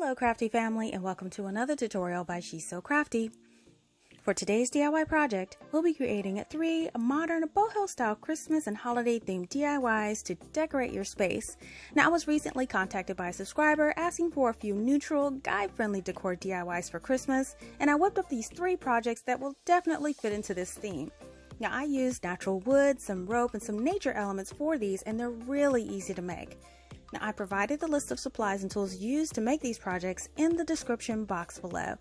Hello CraftDee Family, and welcome to another tutorial by She's So Crafty. For today's DIY project, we'll be creating 3 modern boho style Christmas and holiday themed DIYs to decorate your space. Now, I was recently contacted by a subscriber asking for a few neutral, guide-friendly decor DIYs for Christmas, and I whipped up these 3 projects that will definitely fit into this theme. Now, I used natural wood, some rope, and some nature elements for these, and they're really easy to make. Now, I provided the list of supplies and tools used to make these projects in the description box below.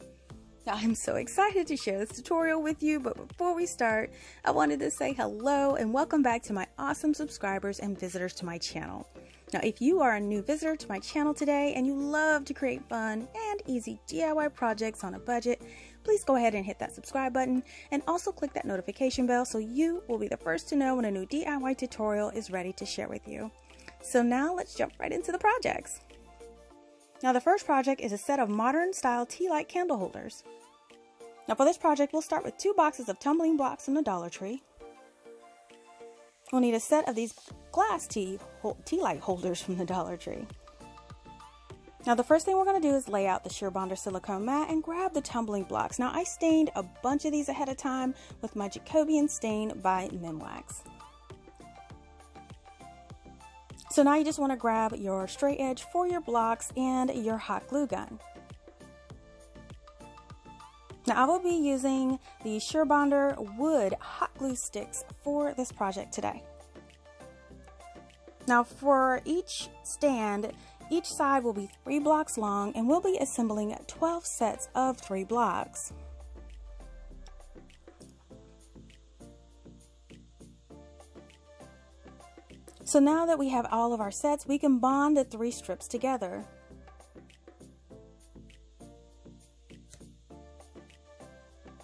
Now, I'm so excited to share this tutorial with you, but before we start, I wanted to say hello and welcome back to my awesome subscribers and visitors to my channel. Now, if you are a new visitor to my channel today and you love to create fun and easy DIY projects on a budget, please go ahead and hit that subscribe button and also click that notification bell so you will be the first to know when a new DIY tutorial is ready to share with you. So now let's jump right into the projects. Now, the first project is a set of modern style tea light candle holders. Now, for this project, we'll start with 2 boxes of tumbling blocks from the Dollar Tree. We'll need a set of these glass tea light holders from the Dollar Tree. Now, the first thing we're going to do is lay out the sheer bonder silicone mat and grab the tumbling blocks. Now, I stained a bunch of these ahead of time with my Jacobian stain by Minwax. So now you just want to grab your straight edge for your blocks and your hot glue gun. Now, I will be using the Surebonder wood hot glue sticks for this project today. Now, for each stand, each side will be 3 blocks long, and we'll be assembling 12 sets of 3 blocks. So now that we have all of our sets, we can bond the 3 strips together.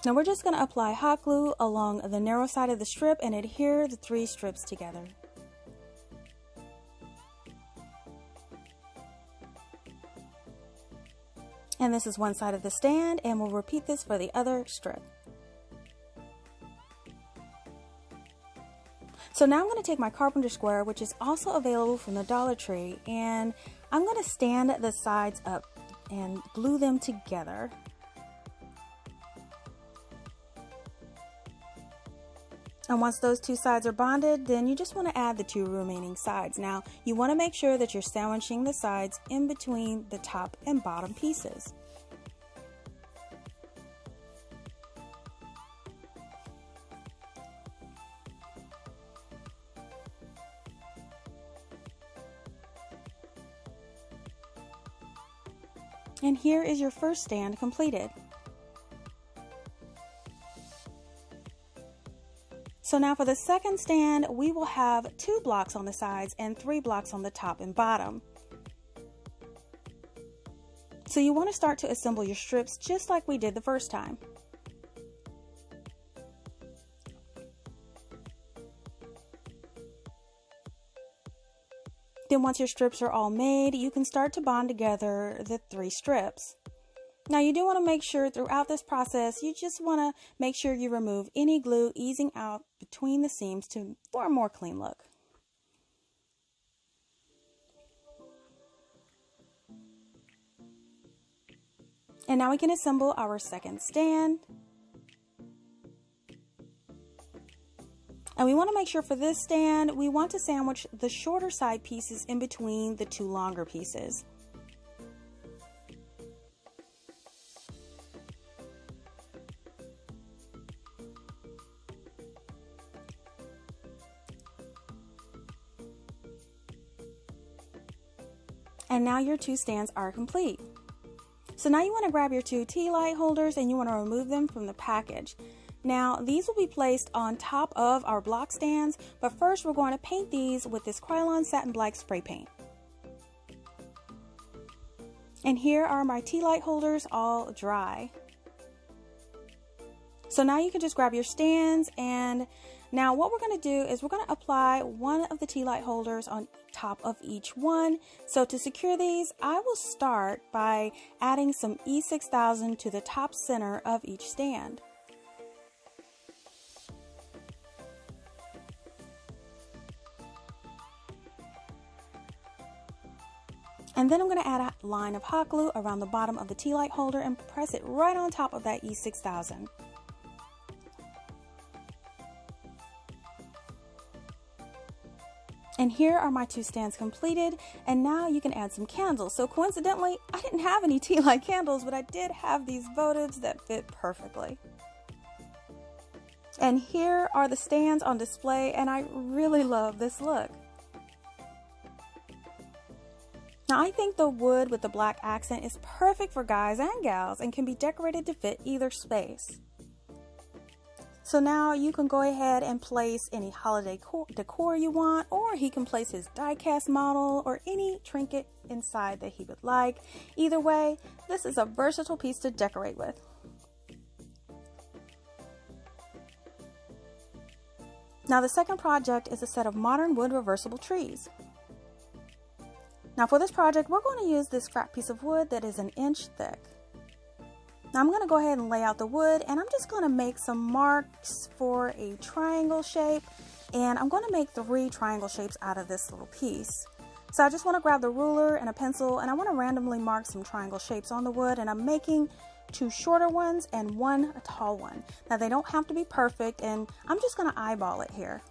Now we're just going to apply hot glue along the narrow side of the strip and adhere the 3 strips together. And this is one side of the stand, and we'll repeat this for the other strip. So now I'm going to take my carpenter square, which is also available from the Dollar Tree, and I'm going to stand the sides up and glue them together. And once those 2 sides are bonded, then you just want to add the 2 remaining sides. Now, you want to make sure that you're sandwiching the sides in between the top and bottom pieces. And here is your first stand completed. So now for the second stand, we will have 2 blocks on the sides and 3 blocks on the top and bottom. So you want to start to assemble your strips just like we did the first time. Then once your strips are all made, you can start to bond together the 3 strips. Now, you do want to make sure throughout this process, you just want to make sure you remove any glue easing out between the seams for a more clean look. And now we can assemble our second stand. And we want to make sure for this stand, we want to sandwich the shorter side pieces in between the 2 longer pieces. And now your 2 stands are complete. So now you want to grab your 2 tea light holders and you want to remove them from the package. Now, these will be placed on top of our block stands, but first we're going to paint these with this Krylon Satin Black spray paint. And here are my tea light holders all dry. So now you can just grab your stands, and now what we're going to do is we're going to apply one of the tea light holders on top of each one. So to secure these, I will start by adding some E6000 to the top center of each stand. And then I'm going to add a line of hot glue around the bottom of the TEALIGHT holder and press it right on top of that E6000. And here are my two stands completed, and now you can add some candles. So coincidentally, I didn't have any TEALIGHT candles, but I did have these votives that fit perfectly. And here are the stands on display, and I really love this look. Now I think the wood with the black accent is perfect for guys and gals and can be decorated to fit either space. So now you can go ahead and place any holiday decor you want, or he can place his die-cast model or any trinket inside that he would like. Either way, this is a versatile piece to decorate with. Now the second project is a set of modern wood reversible trees. Now for this project, we're going to use this scrap piece of wood that is an inch thick. Now I'm going to go ahead and lay out the wood, and I'm just going to make some marks for a triangle shape, and I'm going to make 3 triangle shapes out of this little piece. So I just want to grab the ruler and a pencil, and I want to randomly mark some triangle shapes on the wood, and I'm making 2 shorter ones and 1 tall one. Now they don't have to be perfect, and I'm just going to eyeball it here.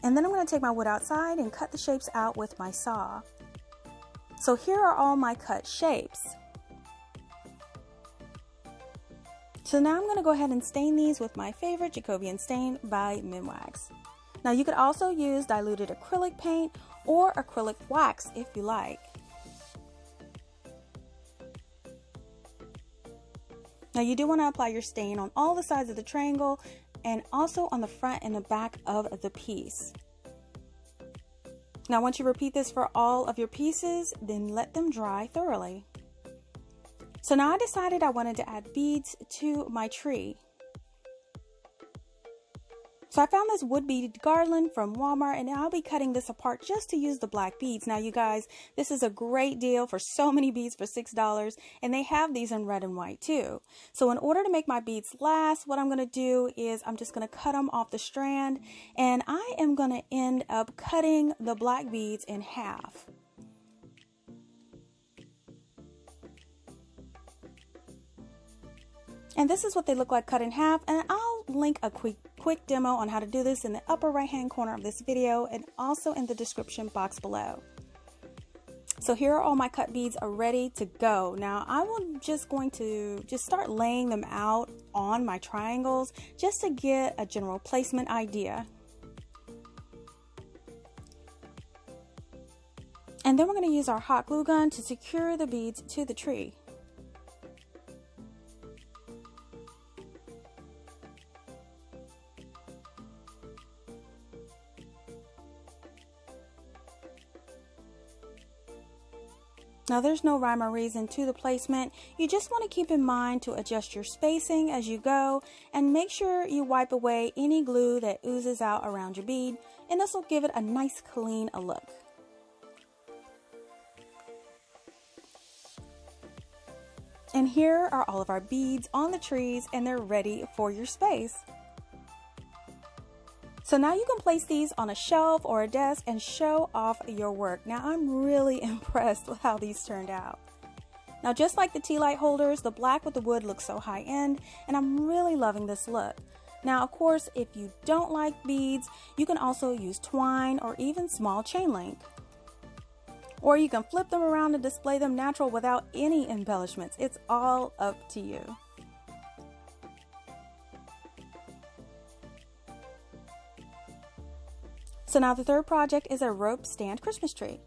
And then I'm going to take my wood outside and cut the shapes out with my saw. So here are all my cut shapes. So now I'm going to go ahead and stain these with my favorite Jacobian stain by Minwax. Now you could also use diluted acrylic paint or acrylic wax if you like. Now you do want to apply your stain on all the sides of the triangle and also on the front and the back of the piece. Now once you repeat this for all of your pieces, then let them dry thoroughly. So now I decided I wanted to add beads to my tree. So I found this wood beaded garland from Walmart, and I'll be cutting this apart just to use the black beads. Now you guys, this is a great deal for so many beads for $6, and they have these in red and white too. So in order to make my beads last, what I'm going to do is I'm just going to cut them off the strand, and I am going to end up cutting the black beads in half. And this is what they look like cut in half, and I'll link a quick demo on how to do this in the upper right hand corner of this video and also in the description box below. So here are all my cut beads are ready to go. Now I will going to start laying them out on my triangles just to get a general placement idea. And then we're going to use our hot glue gun to secure the beads to the tree. Now there's no rhyme or reason to the placement. You just want to keep in mind to adjust your spacing as you go, and make sure you wipe away any glue that oozes out around your bead, and this will give it a nice clean look. And here are all of our beads on the trees, and they're ready for your space. So now you can place these on a shelf or a desk and show off your work. Now I'm really impressed with how these turned out. Now just like the TEALIGHT holders, the black with the wood looks so high end, and I'm really loving this look. Now of course, if you don't like beads, you can also use twine or even small chain link. Or you can flip them around and display them natural without any embellishments. It's all up to you. So now the third project is a rope stand Christmas tree.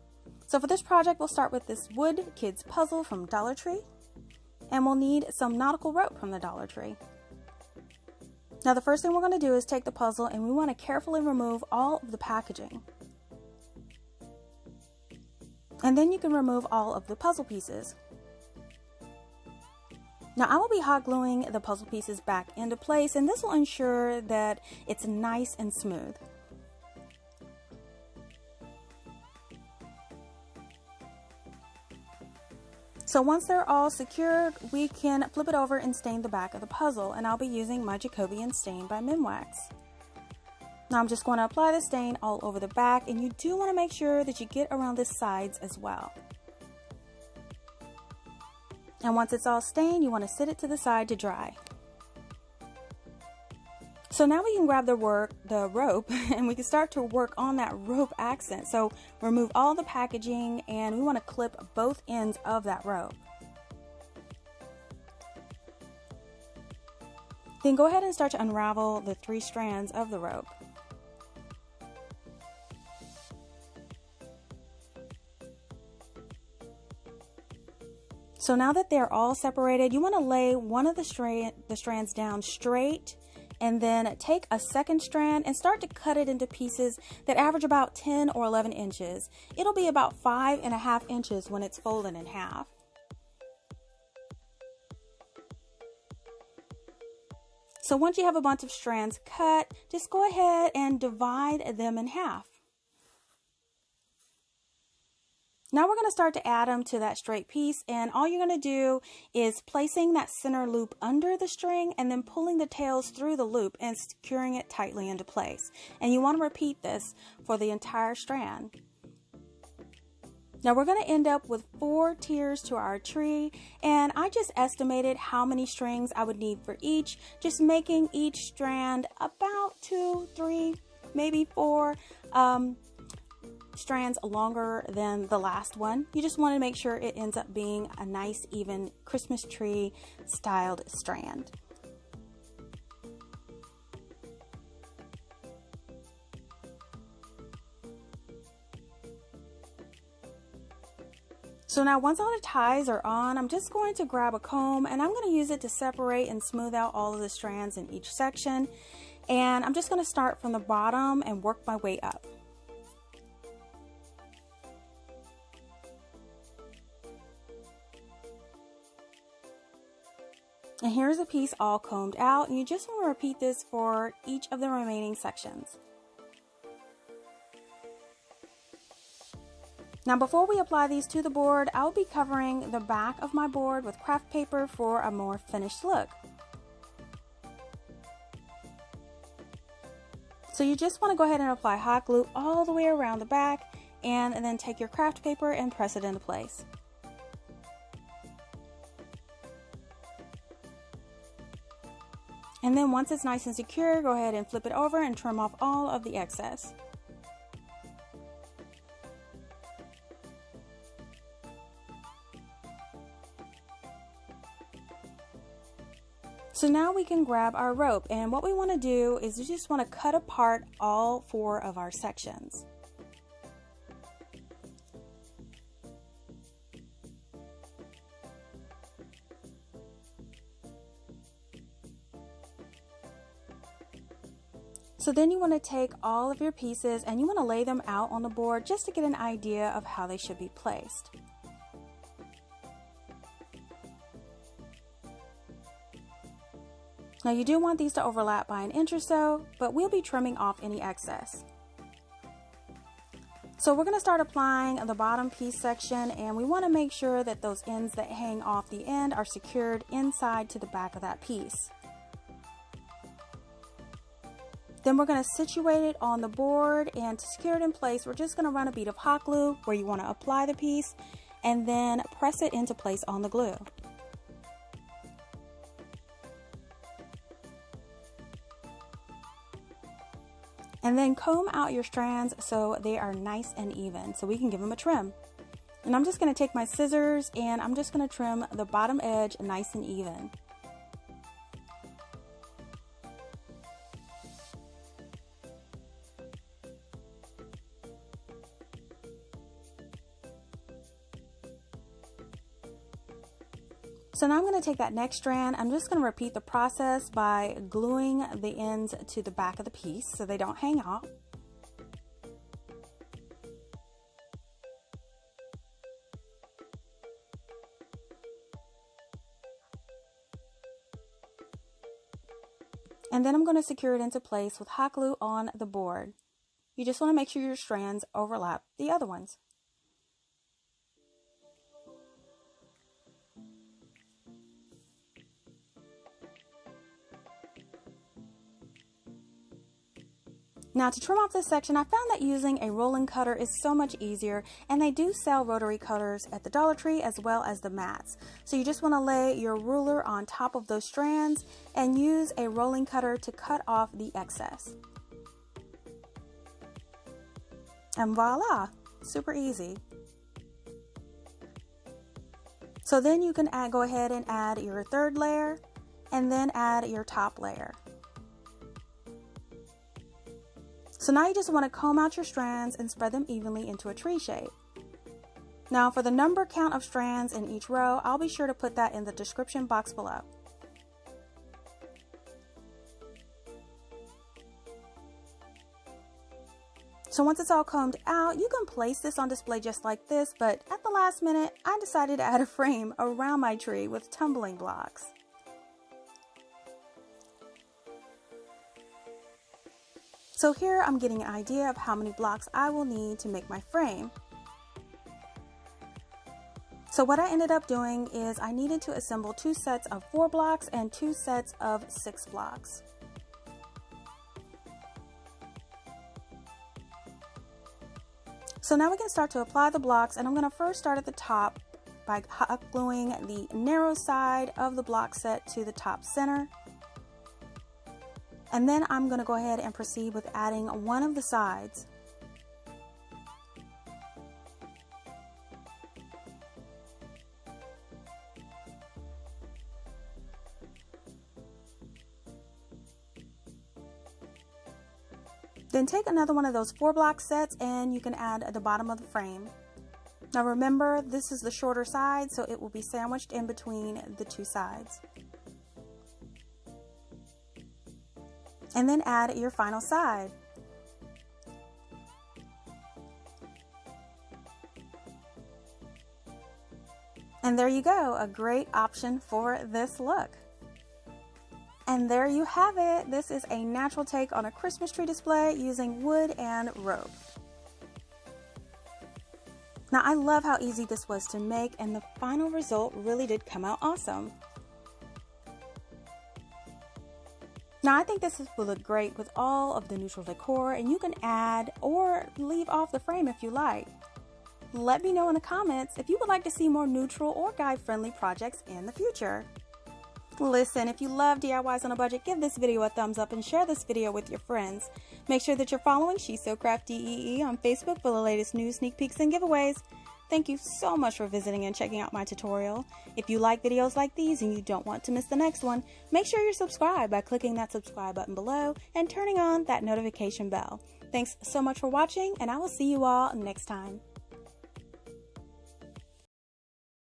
So for this project, we'll start with this wood kids puzzle from Dollar Tree, and we'll need some nautical rope from the Dollar Tree. Now the first thing we're going to do is take the puzzle, and we want to carefully remove all of the packaging. And then you can remove all of the puzzle pieces. Now I will be hot gluing the puzzle pieces back into place, and this will ensure that it's nice and smooth. So once they're all secured, we can flip it over and stain the back of the puzzle, and I'll be using my Jacobian stain by Minwax. Now I'm just going to apply the stain all over the back, and you do want to make sure that you get around the sides as well. And once it's all stained, you want to set it to the side to dry. So now we can grab the rope, and we can start to work on that rope accent. So remove all the packaging, and we want to clip both ends of that rope. Then go ahead and start to unravel the 3 strands of the rope. So now that they're all separated, you want to lay one of the strands down straight, and then take a second strand and start to cut it into pieces that average about 10 or 11 inches. It'll be about 5.5 inches when it's folded in half. So once you have a bunch of strands cut, just go ahead and divide them in half. Now we're going to start to add them to that straight piece, and all you're going to do is placing that center loop under the string and then pulling the tails through the loop and securing it tightly into place. And you want to repeat this for the entire strand. Now we're going to end up with 4 tiers to our tree, and I just estimated how many strings I would need for each, just making each strand about 2, 3, maybe 4 strands longer than the last one. You just want to make sure it ends up being a nice even Christmas tree styled strand. So now once all the ties are on, I'm just going to grab a comb, and I'm going to use it to separate and smooth out all of the strands in each section. And I'm just going to start from the bottom and work my way up. And here's a piece all combed out, and you just want to repeat this for each of the remaining sections. Now before we apply these to the board, I'll be covering the back of my board with craft paper for a more finished look. So you just want to go ahead and apply hot glue all the way around the back, and then take your craft paper and press it into place. And then once it's nice and secure, go ahead and flip it over and trim off all of the excess. So now we can grab our rope, and what we want to do is we just want to cut apart all 4 of our sections. So then you want to take all of your pieces and you want to lay them out on the board just to get an idea of how they should be placed. Now you do want these to overlap by an inch or so, but we'll be trimming off any excess. So we're going to start applying the bottom piece section, and we want to make sure that those ends that hang off the end are secured inside to the back of that piece. Then we're going to situate it on the board, and to secure it in place, we're just going to run a bead of hot glue where you want to apply the piece and then press it into place on the glue. And then comb out your strands so they are nice and even so we can give them a trim. And I'm just going to take my scissors and I'm just going to trim the bottom edge nice and even. So now I'm going to take that next strand. I'm just going to repeat the process by gluing the ends to the back of the piece so they don't hang out. And then I'm going to secure it into place with hot glue on the board. You just want to make sure your strands overlap the other ones. Now to trim off this section, I found that using a rolling cutter is so much easier, and they do sell rotary cutters at the Dollar Tree as well as the mats. So you just want to lay your ruler on top of those strands and use a rolling cutter to cut off the excess. And voila, super easy. So then you can go ahead and add your third layer and then add your top layer. So now you just want to comb out your strands and spread them evenly into a tree shape. Now for the number count of strands in each row, I'll be sure to put that in the description box below. So once it's all combed out, you can place this on display just like this, but at the last minute, I decided to add a frame around my tree with tumbling blocks. So here I'm getting an idea of how many blocks I will need to make my frame. So what I ended up doing is I needed to assemble 2 sets of 4 blocks and 2 sets of 6 blocks. So now we can start to apply the blocks, and I'm going to first start at the top by hot gluing the narrow side of the block set to the top center. And then I'm going to go ahead and proceed with adding one of the sides. Then take another one of those 4 block sets and you can add at the bottom of the frame. Now remember, this is the shorter side, so it will be sandwiched in between the 2 sides. And then add your final side. And there you go, a great option for this look. And there you have it. This is a natural take on a Christmas tree display using wood and rope. Now I love how easy this was to make, and the final result really did come out awesome. Now I think this will look great with all of the neutral decor, and you can add or leave off the frame if you like. Let me know in the comments if you would like to see more neutral or guide-friendly projects in the future. Listen, if you love DIYs on a budget, give this video a thumbs up and share this video with your friends. Make sure that you're following She's So Crafty EE on Facebook for the latest news, sneak peeks, and giveaways. Thank you so much for visiting and checking out my tutorial. If you like videos like these and you don't want to miss the next one, make sure you're subscribed by clicking that subscribe button below and turning on that notification bell. Thanks so much for watching, and I will see you all next time.